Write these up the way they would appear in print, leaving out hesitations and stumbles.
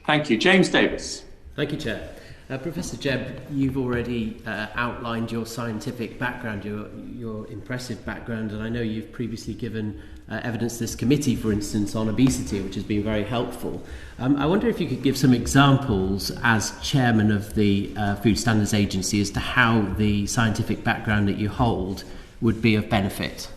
Thank you. James Davis. Thank you, Chair. Professor Jebb, you've already outlined your scientific background, your impressive background, and I know you've previously given evidence to this committee, for instance, on obesity, which has been very helpful. I wonder if you could give some examples as chairman of the Food Standards Agency as to how the scientific background that you hold would be of benefit.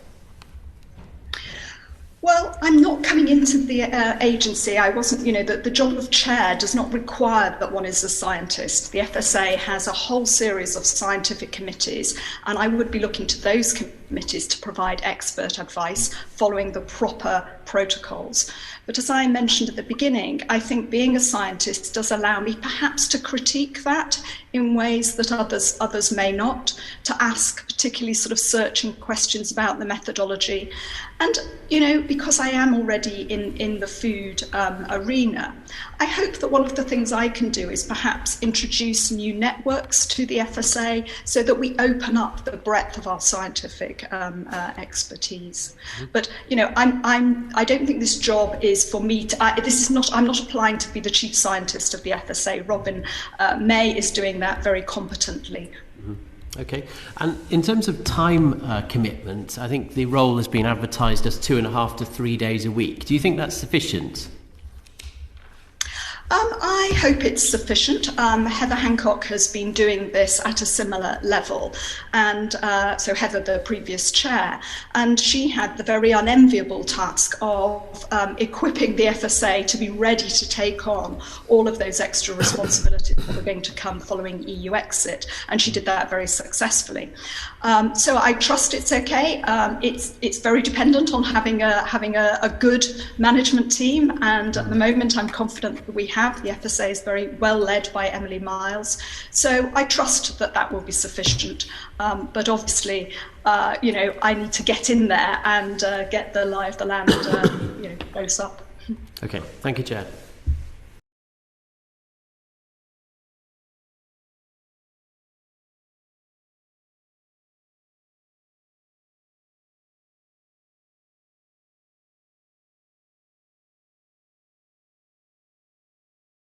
Well, I'm not coming into the agency. I wasn't, the job of chair does not require that one is a scientist. The FSA has a whole series of scientific committees, and I would be looking to those committees to provide expert advice following the proper protocols. But as I mentioned at the beginning, I think being a scientist does allow me perhaps to critique that in ways that others may not, to ask particularly sort of searching questions about the methodology. And, because I am already in the food arena, I hope that one of the things I can do is perhaps introduce new networks to the FSA so that we open up the breadth of our scientific expertise. But, I don't think this job is for me to, I'm not applying to be the chief scientist of the FSA. Robin May is doing that very competently. Okay, and in terms of time commitment, I think the role has been advertised as 2.5 to 3 days a week. Do you think that's sufficient? I hope it's sufficient. Heather Hancock has been doing this at a similar level, and so Heather, the previous chair, and she had the very unenviable task of equipping the FSA to be ready to take on all of those extra responsibilities that were going to come following EU exit, and she did that very successfully. So I trust it's okay. It's very dependent on having a good management team, and at the moment I'm confident that we have. The FSA is very well led by Emily Miles, so I trust that will be sufficient. But obviously, I need to get in there and get the lie of the land close up. Okay, thank you, Chair.